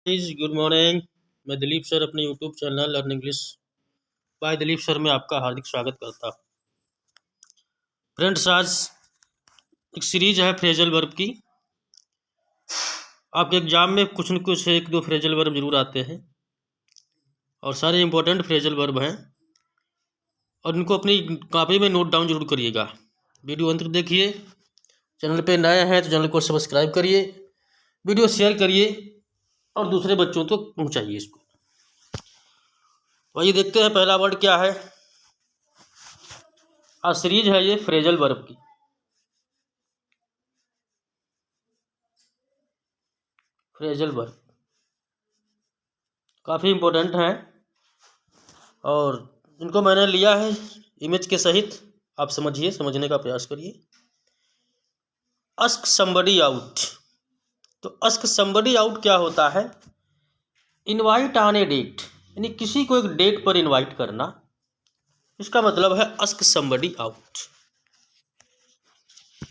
Good morning. मैं Dilip sir अपने YouTube channel learn English by Dilip sir में आपका हार्दिक स्वागत करता हूँ। फ्रेंड्स, आज एक सीरीज है फ्रेजल वर्ब की। आपके एग्जाम में कुछ न कुछ एक दो फ्रेजल वर्ब जरूर आते हैं और सारे इंपॉर्टेंट फ्रेजल वर्ब हैं और इनको अपनी कॉपी में नोट डाउन जरूर करिएगा। वीडियो अंत तक देखिए। चैनल पे नए हैं तो चैनल को सब्सक्राइब करिए, वीडियो शेयर करिए और दूसरे बच्चों तक पहुँचाइए इसको। तो आइए देखते हैं पहला वर्ड क्या है। आज सीरीज है ये फ्रेजल वर्ब की। फ्रेजल वर्ब काफ़ी इम्पोर्टेंट हैं और इनको मैंने लिया है इमेज के सहित। आप समझिए, समझने का प्रयास करिए। Ask somebody out. तो आस्क समबडी आउट क्या होता है? इनवाइट ऑन ए डेट, यानी किसी को एक डेट पर इनवाइट करना। इसका मतलब है आस्क समबडी आउट।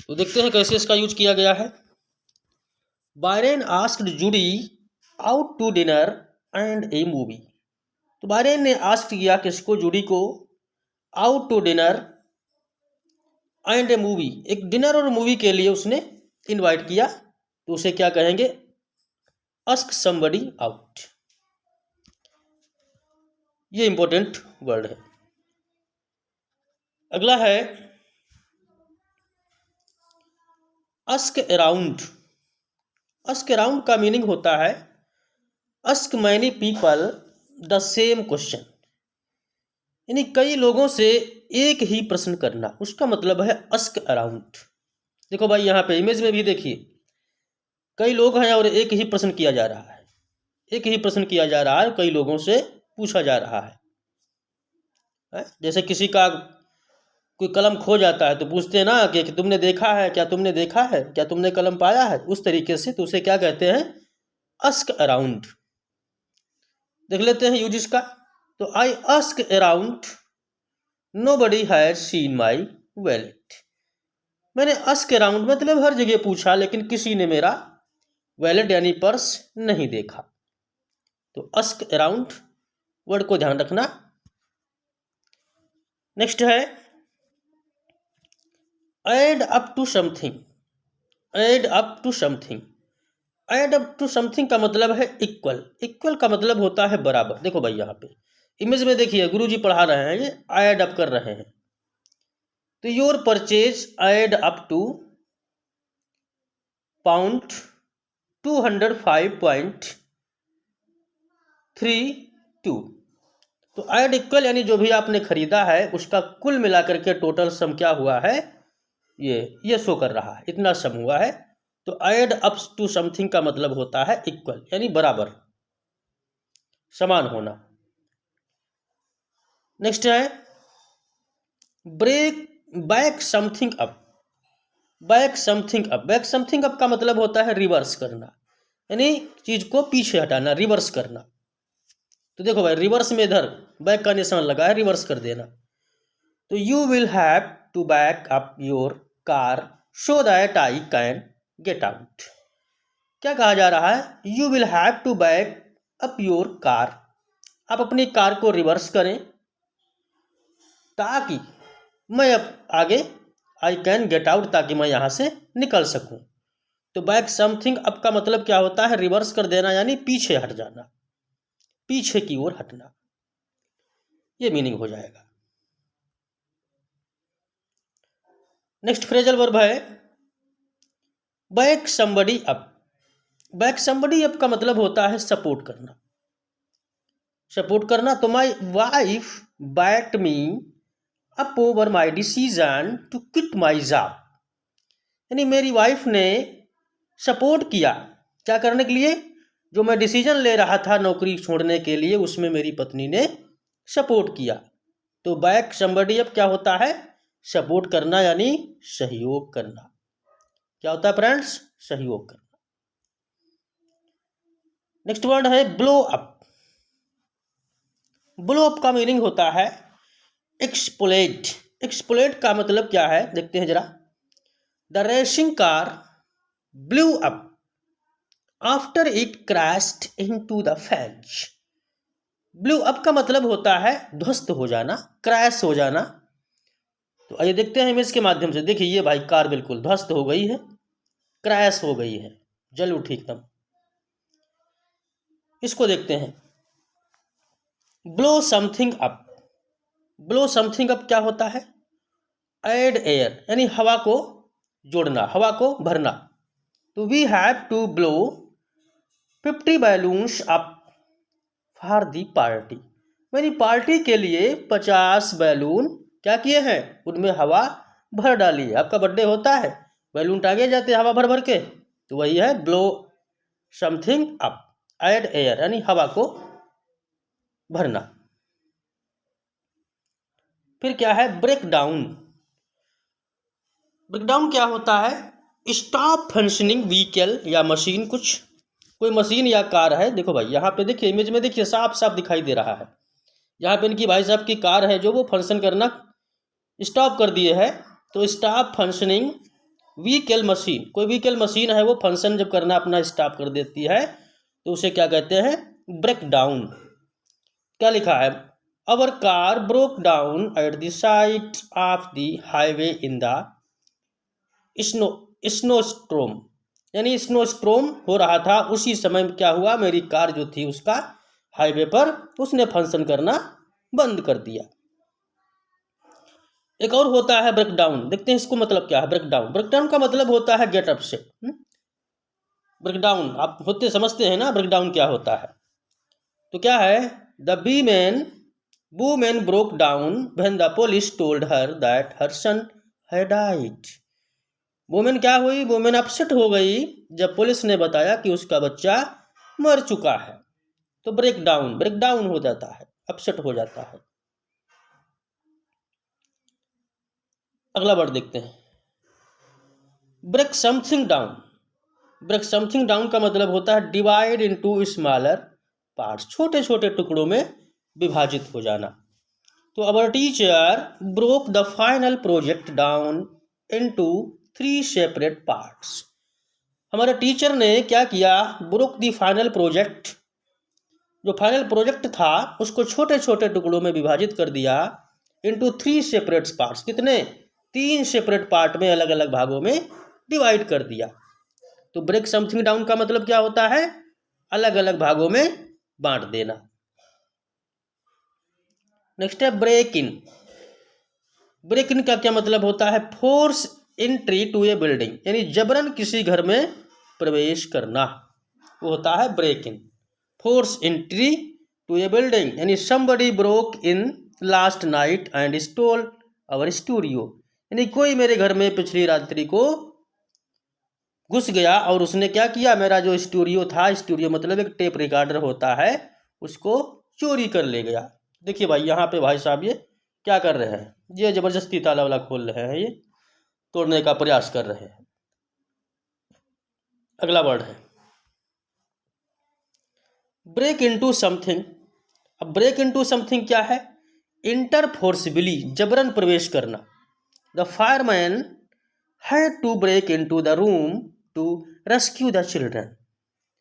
तो देखते हैं कैसे इसका यूज किया गया है। Byron asked Judy out to dinner and a movie. तो बायरन ने आस्क किया किसको? जूडी को, out to dinner and a movie, एक डिनर और मूवी के लिए उसने इनवाइट किया। तो उसे क्या कहेंगे? Ask somebody out. ये इंपॉर्टेंट वर्ड है। अगला है आस्क अराउंड। आस्क अराउंड का मीनिंग होता है ask many people the same question, यानी कई लोगों से एक ही प्रश्न करना। उसका मतलब है आस्क अराउंड। देखो भाई, यहाँ पे इमेज में भी देखिए, कई लोग हैं और एक ही प्रश्न किया जा रहा है। एक ही प्रश्न किया जा रहा है, कई लोगों से पूछा जा रहा है। जैसे किसी का कोई कलम खो जाता है तो पूछते हैं ना कि तुमने देखा है क्या, तुमने देखा है क्या, तुमने कलम पाया है, उस तरीके से। तो उसे क्या कहते हैं? Ask around. देख लेते हैं यूज इसका। तो I ask around, nobody has seen my wallet. मैंने आस्क अराउंड मतलब हर जगह पूछा, लेकिन किसी ने मेरा वैलेट यानी पर्स नहीं देखा। तो आस्क अराउंड वर्ड को ध्यान रखना। नेक्स्ट है add up to something. Add up to something. Add up to something का मतलब है इक्वल। इक्वल का मतलब होता है बराबर। देखो भाई, यहाँ पे इमेज में देखिए, गुरुजी पढ़ा रहे हैं, ये ऐड अप कर रहे हैं। तो your purchase add up to pound 205.32। तो ऐड इक्वल यानी जो भी आपने खरीदा है उसका कुल मिलाकर के टोटल सम क्या हुआ है, ये शो कर रहा है, इतना सम हुआ है। तो ऐड अप टू समथिंग का मतलब होता है इक्वल, यानी बराबर, समान होना। नेक्स्ट है break back something up. Back something up. Back something up का मतलब होता है रिवर्स करना, यानी चीज को पीछे हटाना, रिवर्स करना। तो देखो भाई, रिवर्स में इधर बैक का निशान लगा है, रिवर्स कर देना। तो you will have to back up your car so that I can get out. क्या कहा जा रहा है? You will have to back up your car. आप अपनी कार को रिवर्स करें ताकि मैं अब आगे आई कैन गेट आउट, ताकि मैं यहां से निकल सकूं। तो बैक समथिंग अप का मतलब क्या होता है? रिवर्स कर देना, यानी पीछे हट जाना, पीछे की ओर हटना। ये मीनिंग हो जाएगा। नेक्स्ट फ्रेजल वर्ब है back somebody up. Back somebody up का मतलब होता है सपोर्ट करना। सपोर्ट करना। तो my wife backed me up over my decision to quit my job, यानी मेरी वाइफ ने सपोर्ट किया, क्या करने के लिए? जो मैं डिसीजन ले रहा था नौकरी छोड़ने के लिए, उसमें मेरी पत्नी ने सपोर्ट किया। तो बैक समबडी अप क्या होता है? सपोर्ट करना, यानी सहयोग करना। क्या होता है फ्रेंड्स? सहयोग करना। नेक्स्ट वर्ड है ब्लो अप। ब्लो अप का मीनिंग होता है एक्सप्लोइट। एक्सप्लोइट का मतलब क्या है, देखते हैं जरा। The racing car blew up after it crashed into the French. Blew up का मतलब होता है ध्वस्त हो जाना, क्रैश हो जाना। तो आइए देखते हैं इमेज के माध्यम से। देखिए ये भाई कार बिल्कुल ध्वस्त हो गई है, क्रैश हो गई है, जल उठी एकदम। इसको देखते हैं, blow something up. Blow something up क्या होता है? ऐड एयर, यानी हवा को जोड़ना, हवा को भरना। तो we have to blow 50 balloons up for the party. यानी पार्टी के लिए 50 बैलून क्या किए हैं, उनमें हवा भर डाली है। आपका बर्थडे होता है, बैलून टांगे जाते हैं हवा भर भर के, तो वही है blow something up, add air, यानी हवा को भरना। फिर क्या है? Break down. ब्रेक डाउन क्या होता है? स्टॉप फंक्शनिंग व्हीकल या मशीन। कुछ कोई मशीन या कार है, देखो भाई यहाँ पे देखिए इमेज में, देखिए साफ साफ दिखाई दे रहा है। यहाँ पे इनकी भाई साहब की कार है जो वो फंक्शन करना स्टॉप कर दिए है। तो स्टॉप फंक्शनिंग व्हीकल मशीन, कोई व्हीकल मशीन है वो फंक्शन जब करना अपना स्टॉप कर देती है तो उसे क्या कहते हैं? Break down. क्या लिखा है? Our car broke down at the side of the highway in the snow snow storm. यानी स्नो स्ट्रोम हो रहा था, उसी समय में क्या हुआ, मेरी कार जो थी उसका हाईवे पर उसने फंक्शन करना बंद कर दिया। एक और होता है ब्रेक डाउन, देखते हैं इसको मतलब क्या है। ब्रेक डाउन, ब्रेक डाउन का मतलब होता है गेट अप से। ब्रेक डाउन आप होते समझते हैं ना, ब्रेक डाउन क्या होता है। तो क्या है? The women broke down when the police told her that her son had died. Women क्या हुई? वुमेन अपसेट हो गई जब पुलिस ने बताया कि उसका बच्चा मर चुका है। तो ब्रेक डाउन हो जाता है, अपसेट हो जाता है। अगला वर्ड देखते हैं, break something down. Break something down का मतलब होता है डिवाइड इनटू स्मॉलर पार्ट्स, छोटे छोटे टुकड़ों में विभाजित हो जाना। तो our teacher broke the final project down into 3 separate parts. हमारे टीचर ने क्या किया? ब्रोक द फाइनल प्रोजेक्ट, जो फाइनल प्रोजेक्ट था उसको छोटे छोटे टुकड़ों में विभाजित कर दिया। इनटू 3 सेपरेट पार्ट्स, कितने? 3 सेपरेट पार्ट में, अलग अलग भागों में डिवाइड कर दिया। तो ब्रेक समथिंग डाउन का मतलब क्या होता है? अलग अलग भागों में बांट देना। नेक्स्ट है ब्रेक इन। ब्रेक इन का क्या मतलब होता है? Force entry to a building, यानी जबरन किसी घर में प्रवेश करना, वो होता है break in. Force entry to a building, यानी somebody broke in last night and stole our studio. यानी कोई मेरे घर में पिछली रात्रि को घुस गया और उसने क्या किया, मेरा जो स्टूडियो था, स्टूडियो मतलब एक टेप रिकॉर्डर होता है, उसको चोरी कर ले गया। देखिए भाई यहाँ पे भाई साहब ये क्या कर रहे हैं, ये जबरदस्ती ताला वाला खोल रहे हैं, ये तोड़ने का प्रयास कर रहे हैं। अगला वर्ड है ब्रेक इनटू समथिंग। अब ब्रेक इनटू समथिंग क्या है? इंटर फोर्सिबली, जबरन प्रवेश करना। The fireman had to break into the room to rescue the children.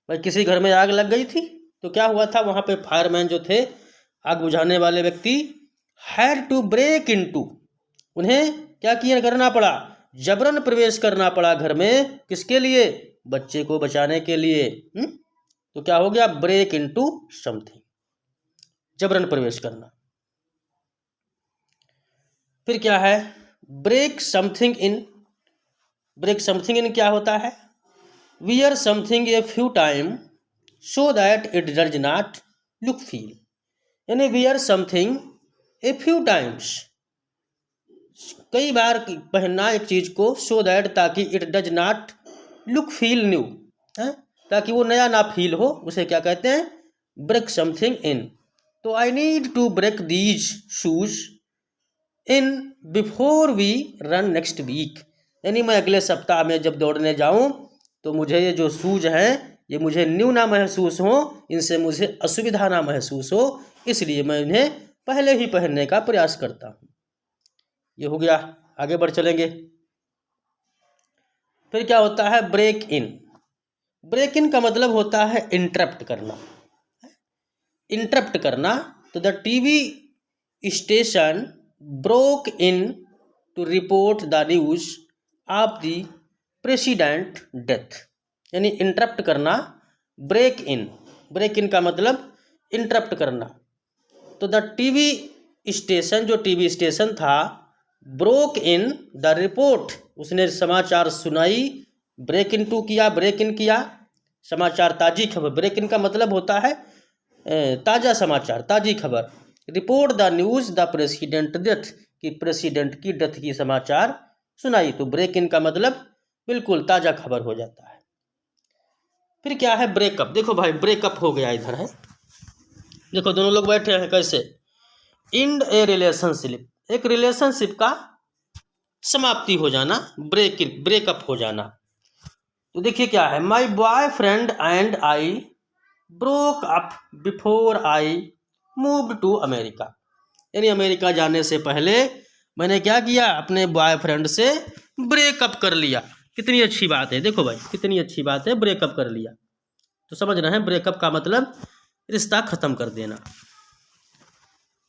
भाई किसी घर में आग लग गई थी, तो क्या हुआ था, वहाँ पे फायरमैन जो थे, आग बुझाने वाले व्यक्ति, हैड टू ब्रेक इनटू, उन्हें क्या किया करना पड़ा? जबरन प्रवेश करना पड़ा घर में, किसके लिए? बच्चे को बचाने के लिए। तो क्या हो गया? ब्रेक इनटू समथिंग, जबरन प्रवेश करना। फिर क्या है? Break something in. Break something in क्या होता है? Wear something a few time so that it does not look feel. यानी wear something a few times, कई बार पहनना एक चीज को, सो दैट, ताकि it does not look feel new, ताकि वो नया ना फील हो, उसे क्या कहते हैं? Break something in. तो I need to break these shoes in before we run next week. यानी मैं अगले सप्ताह में जब दौड़ने जाऊं तो मुझे ये जो शूज हैं ये मुझे न्यू ना महसूस हो, इनसे मुझे असुविधा ना महसूस हो, इसलिए मैं इन्हें पहले ही पहनने का प्रयास करता हूँ। ये हो गया, आगे बढ़ चलेंगे। फिर क्या होता है? Break in. ब्रेक इन का मतलब होता है इंटरप्ट करना, इंटरप्ट करना। तो the TV station broke in to report the news of the president death, यानी इंटरप्ट करना। ब्रेक इन, ब्रेक इन का मतलब इंटरप्ट करना। तो द टीवी स्टेशन, जो टीवी स्टेशन था, ब्रोक इन द रिपोर्ट, उसने समाचार सुनाई, ब्रेक इन टू किया, ब्रेक इन किया, समाचार ताज़ी खबर। ब्रेक इन का मतलब होता है ताज़ा समाचार, ताज़ी खबर। Report the news the president death, कि प्रेसिडेंट की डेथ की समाचार सुनाई। तो ब्रेक इन का मतलब बिल्कुल ताज़ा खबर हो जाता है। फिर क्या है ब्रेकअप। देखो भाई ब्रेकअप हो गया इधर है, देखो दोनों लोग बैठे हैं कैसे, एंड ए रिलेशनशिप, एक रिलेशनशिप का समाप्ति हो जाना, ब्रेक इन, ब्रेकअप हो जाना। तो देखिए क्या है, my boyfriend and I broke up before I move to America, यानी अमेरिका जाने से पहले मैंने क्या किया, अपने बॉयफ्रेंड से ब्रेकअप कर लिया। कितनी अच्छी बात है, देखो भाई कितनी अच्छी बात है, ब्रेकअप कर लिया। तो समझ रहे हैं ब्रेकअप का मतलब रिश्ता खत्म कर देना।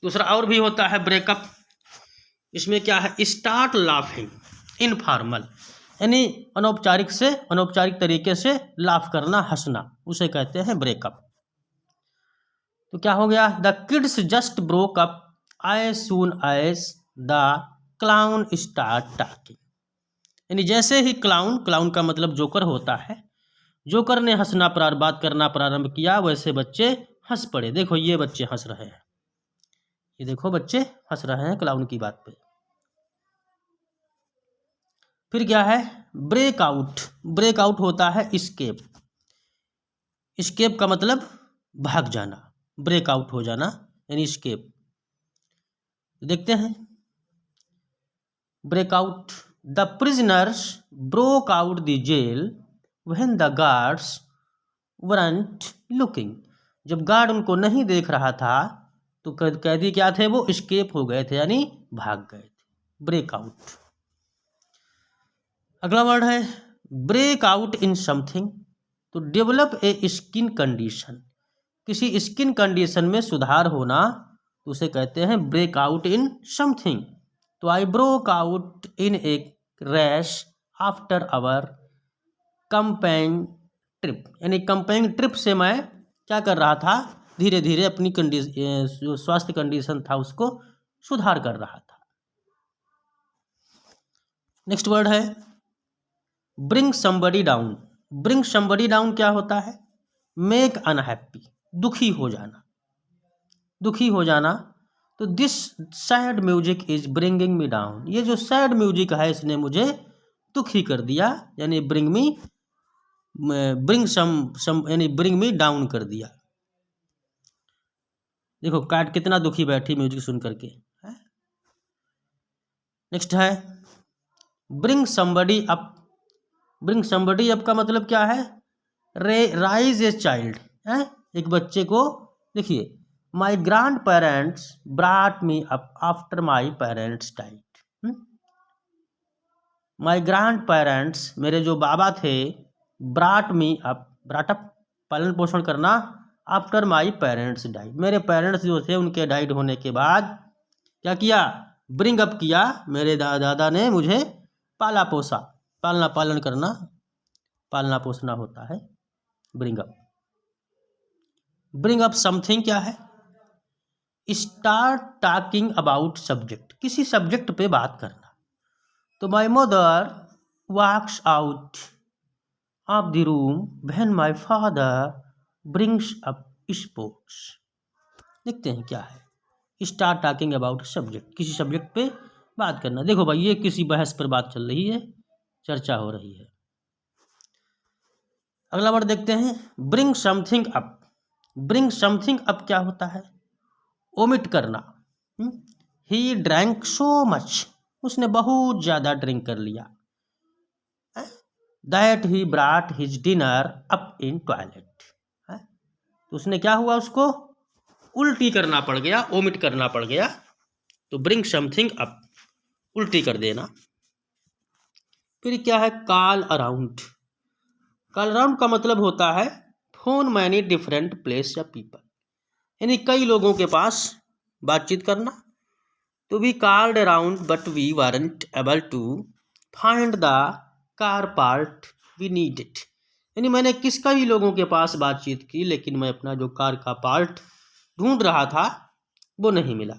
दूसरा और भी होता है ब्रेकअप, इसमें क्या है, स्टार्ट लाफिंग इनफॉर्मल, यानी अनौपचारिक से, अनौपचारिक तरीके से लाफ करना, हंसना, उसे कहते हैं ब्रेकअप। तो क्या हो गया, the kids just broke up as soon as the clown start talking, यानी जैसे ही क्लाउन, क्लाउन का मतलब जोकर होता है, जोकर ने हंसना बात करना प्रारंभ किया, वैसे बच्चे हंस पड़े। देखो ये बच्चे हंस रहे हैं, ये देखो बच्चे हंस रहे हैं क्लाउन की बात पे। फिर क्या है, ब्रेकआउट, ब्रेकआउट होता है स्केप, स्केप का मतलब भाग जाना, ब्रेकआउट हो जाना यानी स्केप। देखते हैं breakout, the prisoners broke out the jail when the guards weren't looking, जब गार्ड उनको नहीं देख रहा था तो कैदी क्या थे, वो स्केप हो गए थे, यानी भाग गए थे, ब्रेकआउट। अगला वर्ड है ब्रेक आउट इन समथिंग, तो डेवलप ए स्किन कंडीशन, किसी स्किन कंडीशन में सुधार होना, तो उसे कहते हैं ब्रेक आउट इन समथिंग। तो I broke out in a rash after our camping trip, यानी कंपेन ट्रिप से मैं क्या कर रहा था, धीरे धीरे अपनी जो स्वास्थ्य कंडीशन था उसको सुधार कर रहा था। नेक्स्ट वर्ड है bring somebody down, bring somebody down क्या होता है, मेक अनहैप्पी, दुखी हो जाना, दुखी हो जाना। तो this sad music is bringing me down, ये जो सैड म्यूजिक है इसने मुझे दुखी कर दिया, यानी ब्रिंग मी, ब्रिंग सम यानी ब्रिंग मी डाउन कर दिया। देखो कैट कितना दुखी बैठी म्यूजिक सुन करके। नेक्स्ट है bring somebody up, bring somebody up का मतलब क्या है, राइज ए चाइल्ड है, एक बच्चे को। देखिए my grand parents brought me up after my parents died, my grand parents, मेरे जो बाबा थे, ब्राट मी अप, ब्राट अप पालन पोषण करना, आफ्टर माई पेरेंट्स डाइड, मेरे पेरेंट्स जो थे उनके डाइड होने के बाद क्या किया, ब्रिंग अप किया, मेरे दादा ने मुझे पाला पोसा, पालना पालन करना, पालना पोसना होता है bring up. Bring up something क्या है, स्टार्ट टॉकिंग अबाउट सब्जेक्ट, किसी सब्जेक्ट पे बात करना। तो my mother walks out of the room when my father brings up sports. देखते हैं क्या है, स्टार्ट टॉकिंग अबाउट सब्जेक्ट, किसी सब्जेक्ट पे बात करना। देखो भाई ये किसी बहस पर बात चल रही है, चर्चा हो रही है। अगला वर्ड देखते हैं bring something up, bring something up क्या होता है, ओमिट करना। ही ड्रैंक सो मच, उसने बहुत ज़्यादा ड्रिंक कर लिया। That he ब्राट his dinner up in toilet, तो उसने क्या हुआ, उसको उल्टी करना पड़ गया, ओमिट करना पड़ गया। तो ब्रिंग समथिंग अप, उल्टी कर देना। फिर क्या है कॉल अराउंड, कॉल अराउंड का मतलब होता है फोन मैनी डिफरेंट प्लेस या पीपल, यानी कई लोगों के पास बातचीत करना। तो we called around but we weren't able to find the car part we needed, यानी मैंने कई लोगों के पास बातचीत की लेकिन मैं अपना जो कार का पार्ट ढूंढ रहा था वो नहीं मिला।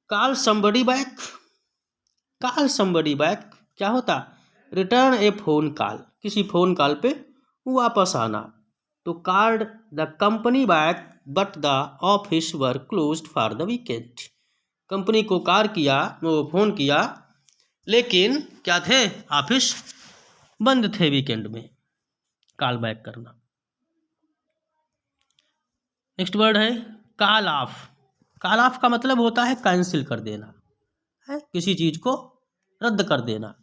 Call somebody back, call somebody back क्या होता? रिटर्न ए फोन कॉल, किसी फोन कॉल पे वापस आना। तो called the company back but the office were closed for the weekend, company को फोन किया लेकिन क्या थे, ऑफिस बंद थे वीकेंड में। कॉल बैक करना। नेक्स्ट वर्ड है कॉल ऑफ। कॉल ऑफ का मतलब होता है कैंसिल कर देना, है किसी चीज को रद्द कर देना।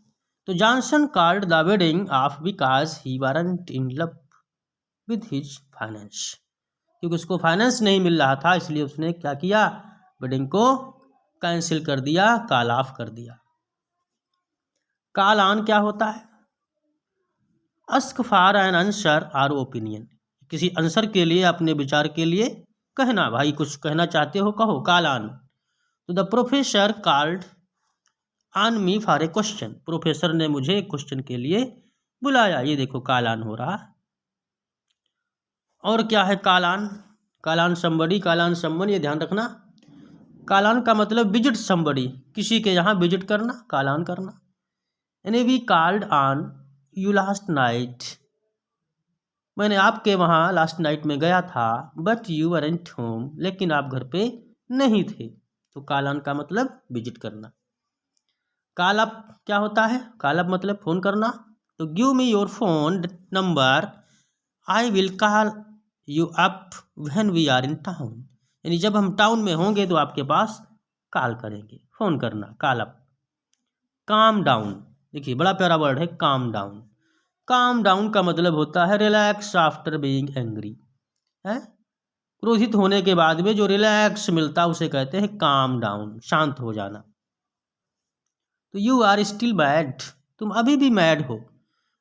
तो Johnson called the wedding of because he warrant in love with his finance, क्योंकि उसको फाइनेंस नहीं मिल रहा था इसलिए उसने क्या किया, वेडिंग को कैंसिल कर दिया, कॉल ऑफ कर दिया। कॉल ऑन क्या होता है? आस्क फॉर एन आंसर और ओपिनियन, किसी आंसर के लिए, अपने विचार के लिए कहना, भाई कुछ कहना चाहते हो कहो, कॉल ऑन। तो the professor called on me for a question, professor ने मुझे क्वेश्चन के लिए बुलाया, ये देखो कॉल ऑन हो रहा। और क्या है call on? Call on somebody, call on someone, ये ध्यान रखना। कॉल ऑन का मतलब विजिट समबडी, किसी के यहाँ विजिट करना, कॉल ऑन करना। यानी we called on you last night, मैंने आपके वहाँ लास्ट नाइट में गया था, बट यू वरंट होम, लेकिन आप घर पे नहीं थे। तो कॉल ऑन का मतलब विजिट करना। कॉल अप क्या होता है? कॉल अप मतलब फ़ोन करना। तो give me your phone number, I will call you up when we are in town, यानी जब हम टाउन में होंगे तो आपके पास कॉल करेंगे, फ़ोन करना, कॉल अप। काम डाउन, देखिए बड़ा प्यारा वर्ड है काम डाउन। काम डाउन का मतलब होता है रिलैक्स आफ्टर बीइंग एंग्री, है क्रोधित होने के बाद में जो रिलैक्स मिलता है उसे कहते हैं काम डाउन, शांत हो जाना। तो यू आर स्टिल मैड, तुम अभी भी मैड हो।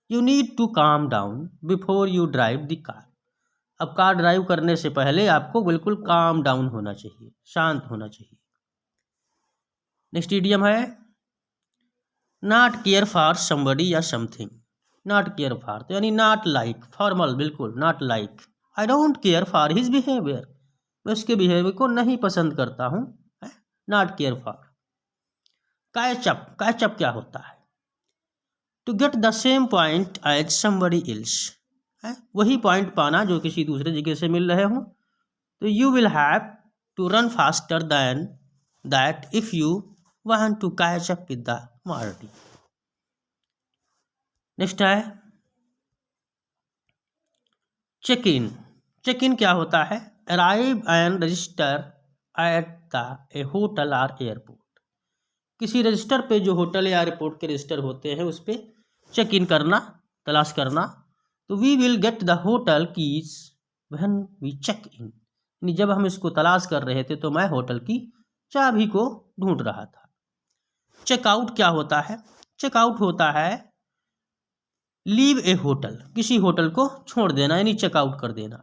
You need to calm down before you drive the car, अब कार ड्राइव करने से पहले आपको बिल्कुल काम डाउन होना चाहिए, शांत होना चाहिए। नेक्स्ट इडियम है नॉट केयर फॉर समबडी या समथिंग। नॉट केयर फॉर तो यानी नॉट लाइक, फॉर्मल बिल्कुल, not like. I don't care for his behaviour, मैं उसके बिहेवियर को नहीं पसंद करता हूँ, not care for. Catch up, catch up क्या होता है? To get the same point as somebody else, है वही पॉइंट पाना जो किसी दूसरे जगह से मिल रहे हों। तो you will have to run faster than that if you want to catch up with the Marty. Next है चेक इन। चेक इन क्या होता है? Arrive and register at the a hotel और एयरपोर्ट, किसी रजिस्टर पे जो hotel या airport के रजिस्टर होते हैं उस पर चेक इन करना, तलाश करना। तो we will get the hotel keys when we check in, यानी जब हम इसको तलाश कर रहे थे तो मैं होटल की चाबी को ढूंढ रहा था। चेकआउट क्या होता है? चेकआउट होता है लीव ए होटल, किसी होटल को छोड़ देना, यानी चेकआउट कर देना।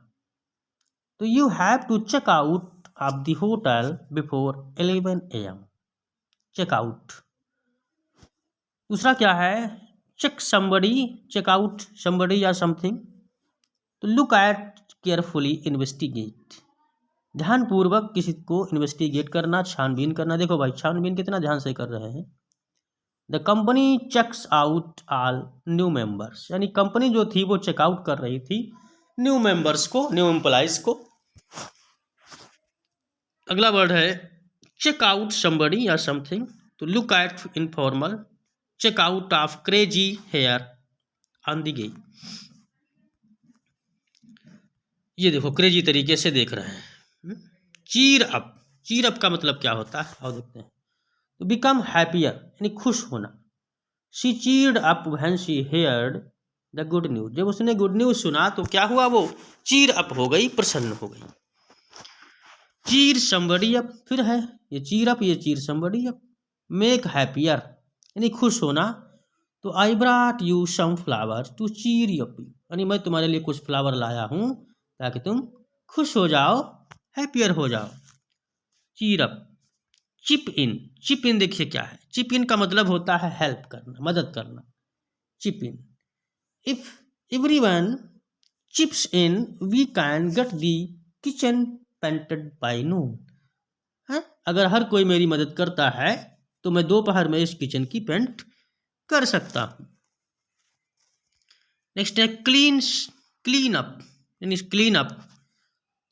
तो you have to check out of the hotel before 11 AM, checkout. दूसरा क्या है चेक समबडी, चेकआउट समबडी या समथिंग। तो लुक एट केयरफुली, इन्वेस्टिगेट, ध्यानपूर्वक किसी को इन्वेस्टिगेट करना, छानबीन करना। देखो भाई छानबीन कितना ध्यान से कर रहे हैं। The company checks out all new members, यानी कंपनी जो थी वो चेकआउट कर रही थी न्यू मेंबर्स को, न्यू एम्प्लॉइज को। अगला वर्ड है चेक आउट समबडी या समथिंग। तो look at informal, check out of crazy hair on the gay, ये देखो क्रेजी तरीके से देख रहे हैं। चीर अप, चीर अप का मतलब क्या होता है आओ देखते हैं। तो बिकम हैप्पियर, यानी खुश होना। She cheered up when she heard the good news, जब उसने गुड न्यूज सुना तो क्या हुआ, वो चीर अप हो गई, प्रसन्न हो गई। चीर समबडी अप, फिर है ये चीर अप, ये चीर समबडी अप। मेक हैप्पियर, यानी खुश होना। तो आई ब्राट यू सम फ्लावर टू चीर यू अप, यानी मैं तुम्हारे लिए कुछ फ्लावर लाया हूँ ताकि तुम खुश हो जाओ, हैप्पियर हो जाओ। चीर अप। चिप इन। चिप इन देखिए क्या है, चिप इन का मतलब होता है हेल्प करना, मदद करना। Chip in. If everyone chips in we can get the kitchen painted by noon. है, अगर हर कोई मेरी मदद करता है तो मैं दोपहर में इस किचन की पेंट कर सकता हूँ। नेक्स्ट है क्लीन। क्लीन अप, यानी क्लीन अप।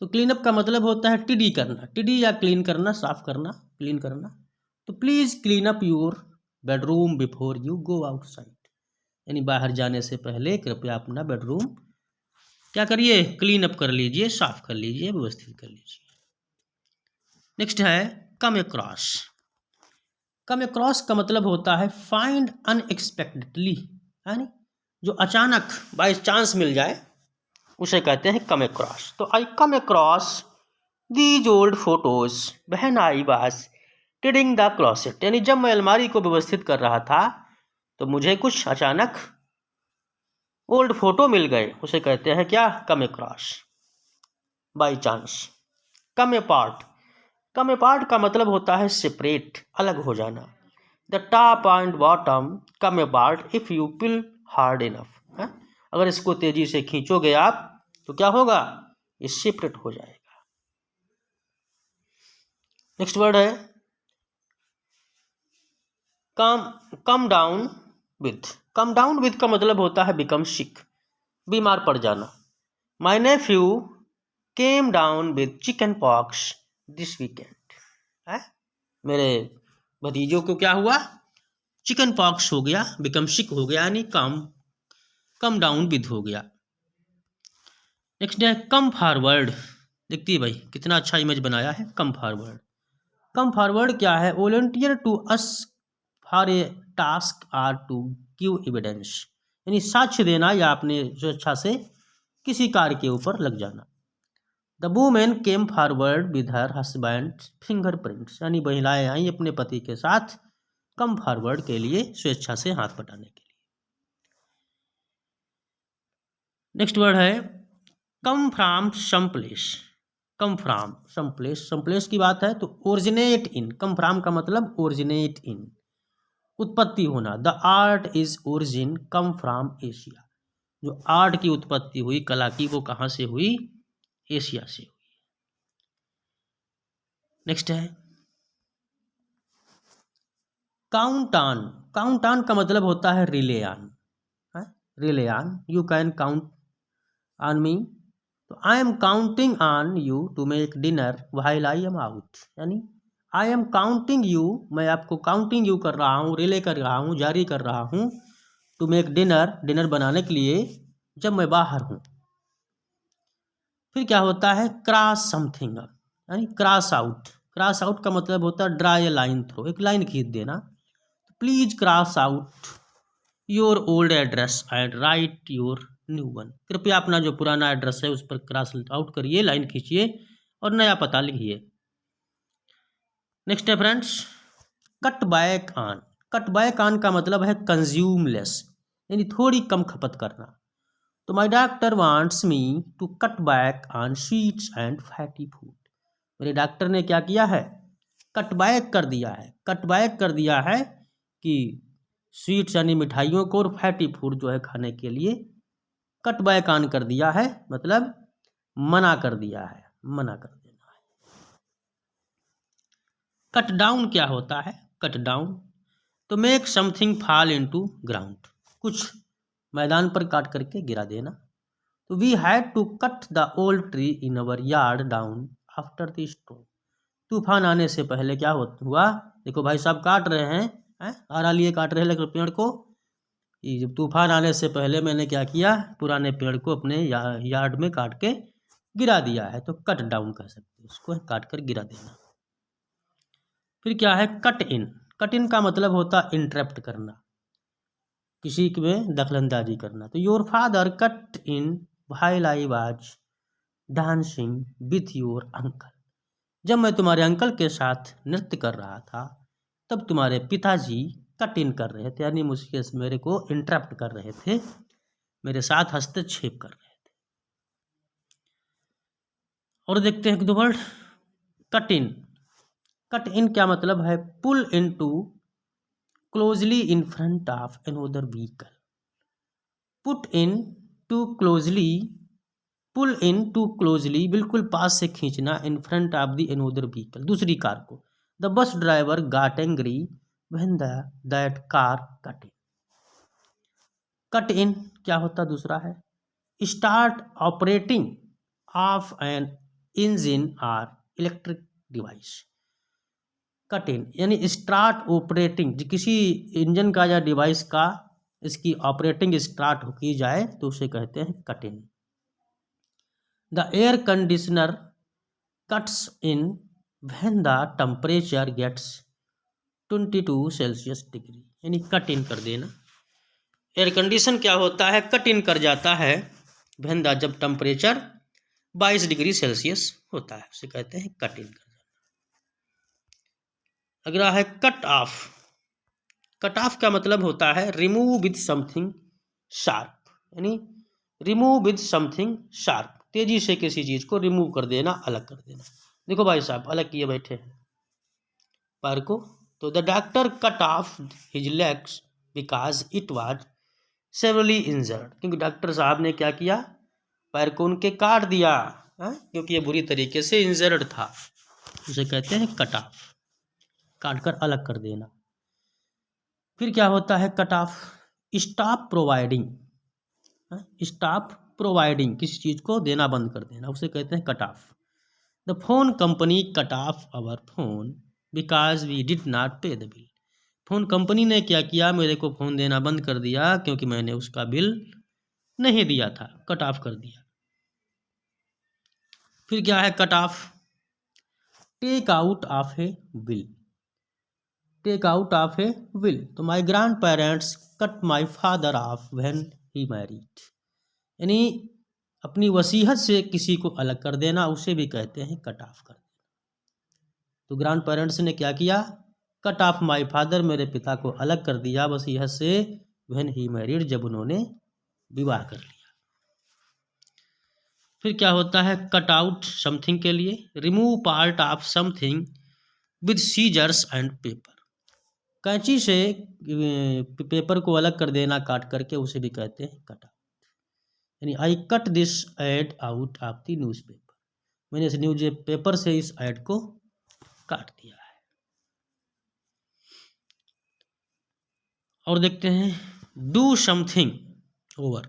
तो क्लीन अप का मतलब होता है टिडी करना, टिडी या क्लीन करना, साफ करना, क्लीन करना। तो please clean up your bedroom before you go outside, यानी बाहर जाने से पहले कृपया अपना बेडरूम क्या करिए, क्लीन अप कर लीजिए, साफ कर लीजिए, व्यवस्थित कर लीजिए। नेक्स्ट है कम अक्रॉस। कम अक्रॉस का मतलब होता है फाइंड अनएक्सपेक्टेडली, यानी जो अचानक बाई चांस मिल जाए उसे कहते हैं कम अक्रॉस। तो I come across these old photos when I was tidying the closet, यानी जब मैं अलमारी को व्यवस्थित कर रहा था तो मुझे कुछ अचानक ओल्ड फोटो मिल गए, उसे कहते हैं क्या, come across, by chance. Come apart. Come apart का मतलब होता है सेपरेट, अलग हो जाना। The top and bottom come apart if you pull hard enough. अगर इसको तेजी से खींचोगे आप तो क्या होगा, ये सेपरेट हो जाएगा। नेक्स्ट वर्ड है come. Come down with. Come down with का मतलब होता है बिकम सिक, बीमार पड़ जाना। My nephew came down with chicken pox this weekend. मेरे भतीजों को क्या हुआ, चिकन पॉक्स हो गया, बिकम सिक हो गया, यानी कम डाउन विद हो गया। नेक्स्ट है कम फॉरवर्ड। देखती है भाई कितना अच्छा इमेज बनाया है, कम फॉरवर्ड। कम फॉरवर्ड क्या है, volunteer to us for a task or to give evidence, यानी साक्ष्य देना या अपने स्वेच्छा से किसी कार्य के ऊपर लग जाना। The women came forward with her husband fingerprints, यानी महिलाएं आई अपने पति के साथ कम फॉरवर्ड के लिए, स्वेच्छा से हाथ बटाने के लिए। नेक्स्ट वर्ड है come from some place. Come from some place, some place की बात है तो ओरिजिनेट इन। कम फ्राम का मतलब ओरिजिनेट इन, उत्पत्ति होना। The art is origin come from Asia, जो आर्ट की उत्पत्ति हुई, कला की, वो कहाँ से हुई, एशिया से हुई। नेक्स्ट है काउंट ऑन। काउंट ऑन का मतलब होता है rely on, rely on. You can count on me, तो I am counting on you to make dinner while I am out, यानी आई एम काउंटिंग यू, मैं आपको काउंटिंग यू कर रहा हूँ, रिले कर रहा हूँ, जारी कर रहा हूँ, टू मेक डिनर, डिनर बनाने के लिए, जब मैं बाहर हूँ। फिर क्या होता है क्रॉस समथिंग, यानी क्रॉस आउट। क्रॉस आउट का मतलब होता है ड्रा ए लाइन थ्रो, एक लाइन खींच देना। Please cross out your old address and right your new one, कृपया अपना जो पुराना एड्रेस है उस पर क्रॉस आउट करिए, लाइन खींचिए और नया पता लिखिए। नेक्स्ट है friends cut back on. Cut back on का मतलब है कंज्यूम लेस, यानी थोड़ी कम खपत करना। तो my doctor wants me to cut back on sweets and fatty food, मेरे डॉक्टर ने क्या किया है, कट बैक कर दिया है, कट बैक कर दिया है कि स्वीट्स यानी मिठाइयों को और फैटी फूड जो है खाने के लिए कट बैक ऑन कर दिया है, मतलब मना कर दिया है, मना कर देना है। कट डाउन क्या होता है, cut down to make something fall into ground, कुछ मैदान पर काट करके गिरा देना। तो we had to cut the old tree in our yard down after the storm, तूफान आने से पहले क्या हुआ, देखो भाई साहब काट रहे हैं, आरा लिए काट रहे हैं पेड़ को, जब तूफान आने से पहले मैंने क्या किया, पुराने पेड़ को अपने यार्ड में काट के गिरा दिया है, तो कट डाउन कह सकते हैं उसको, काट कर गिरा देना। फिर क्या है कट इन। कट इन का मतलब होता है इंटरप्ट करना, किसी में दखलंदाजी करना। तो your father cut in while I was dancing with your uncle, जब मैं तुम्हारे अंकल के साथ नृत्य कर रहा था तब तुम्हारे पिताजी कट इन कर रहे थे, यानी मुझे मेरे को इंटरप्ट कर रहे थे, मेरे साथ हस्तक्षेप कर रहे थे। और देखते हैं एक दो word. Cut in. Cut in क्या मतलब है? Pull in too closely in front of another vehicle. Put in too closely, pull in too closely बिल्कुल पास से खींचना, in front of the another vehicle दूसरी कार को। The bus driver got angry when that car cut in. Cut in क्या होता दूसरा है? Start operating of an engine और इलेक्ट्रिक डिवाइस। कट इन यानी स्टार्ट ऑपरेटिंग, किसी इंजन का या डिवाइस का इसकी ऑपरेटिंग स्टार्ट की जाए तो उसे कहते हैं cut in. The air conditioner cuts in when the temperature gets 22 celsius degree, यानी कट इन कर देना। एयर कंडीशन क्या होता है? कट इन कर जाता है व्हेन द, जब टेम्परेचर 22 डिग्री सेल्सियस होता है, उसे कहते हैं कट इन कर जाना। अगला है कट ऑफ। कट ऑफ का मतलब होता है रिमूव विद समथिंग शार्प, यानी रिमूव विद समथिंग शार्प, तेजी से किसी चीज को रिमूव कर देना, अलग कर देना। देखो भाई साहब अलग किए बैठे हैं पैर को, तो the doctor cut off his legs because it was severally injured, क्योंकि डॉक्टर साहब ने क्या किया? पैर को उनके काट दिया, क्योंकि ये बुरी तरीके से इंजर्ड था, उसे कहते हैं कट ऑफ, काट कर अलग कर देना। फिर क्या होता है cut of? Stop providing. Stop providing, किसी चीज को देना बंद कर देना, उसे कहते हैं cut off. The phone company cut off our phone because we did not pay the bill. Phone company ने क्या किया? मेरे को फोन देना बंद कर दिया क्योंकि मैंने उसका बिल नहीं दिया था, कट ऑफ कर दिया। फिर क्या है cut off? Take out of a will. Take out of a will, तो my grandparents cut my father off when he married, यानी अपनी वसीयत से किसी को अलग कर देना, उसे भी कहते हैं कट ऑफ कर देना। तो ग्रैंड पेरेंट्स ने क्या किया? कट ऑफ माई फादर, मेरे पिता को अलग कर दिया वसीयत से, व्हेन ही मैरिड, जब उन्होंने विवाह कर लिया। फिर क्या होता है कट आउट समथिंग के लिए? Remove part of something with scissors and paper. कैंची से पेपर को अलग कर देना, काट करके, उसे भी कहते हैं कट आउट। यानी I cut this ad out of the newspaper, मैंने इस न्यूज पेपर से इस एड को काट दिया है। और देखते हैं do something over.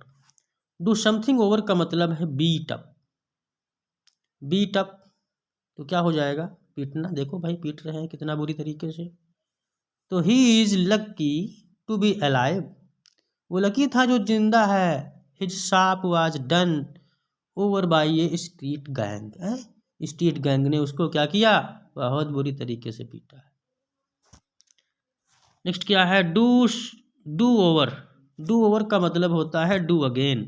Do something over का मतलब है बीट अप। बीट अप तो क्या हो जाएगा? पीटना। देखो भाई पीट रहे हैं कितना बुरी तरीके से। तो he is lucky to be alive, वो लकी था जो जिंदा है। His shop was done over by a street gang, street gang ने उसको क्या किया? बहुत बुरी तरीके से पीटा है। नेक्स्ट क्या है? Do over. डू ओवर का मतलब होता है डू अगेन,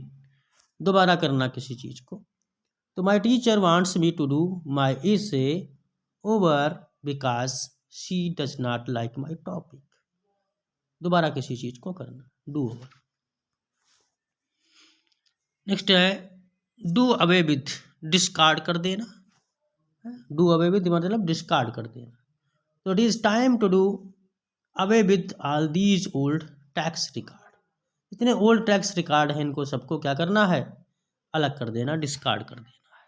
दोबारा करना किसी चीज को। तो my teacher wants me to do my essay over because she does not like my topic, दोबारा किसी चीज को करना, डू ओवर। नेक्स्ट है डू अवे विथ, डिस्कार्ड कर देना। डू अवे विथ मतलब डिस्कार्ड कर देना। तो it is time to do away with all these old tax record, इतने ओल्ड टैक्स रिकॉर्ड हैं, इनको सबको क्या करना है? अलग कर देना, डिस्कार्ड कर देना है।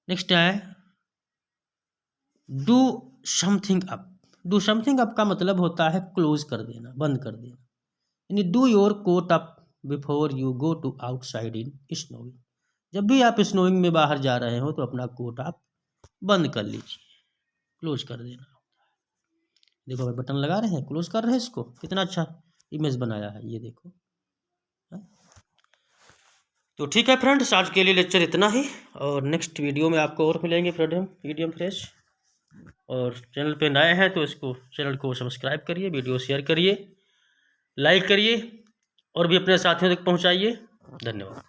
नेक्स्ट है do something up. Do something up का मतलब होता है क्लोज कर देना, बंद कर देना। यानी do your coat up before you go to outside in snowing, जब भी आप स्नोइंग में बाहर जा रहे हो तो अपना कोट आप बंद कर लीजिए, क्लोज कर देना। देखो भाई बटन लगा रहे हैं, क्लोज कर रहे हैं इसको, कितना अच्छा इमेज बनाया है ये देखो। तो ठीक है फ्रेंड्स, आज के लिए लेक्चर इतना ही, और नेक्स्ट वीडियो में आपको और मिलेंगे मीडियम फ्रेश। और चैनल पे नए हैं तो इसको चैनल को सब्सक्राइब करिए, वीडियो शेयर करिए, लाइक करिए और भी अपने साथियों तक पहुंचाइए। धन्यवाद।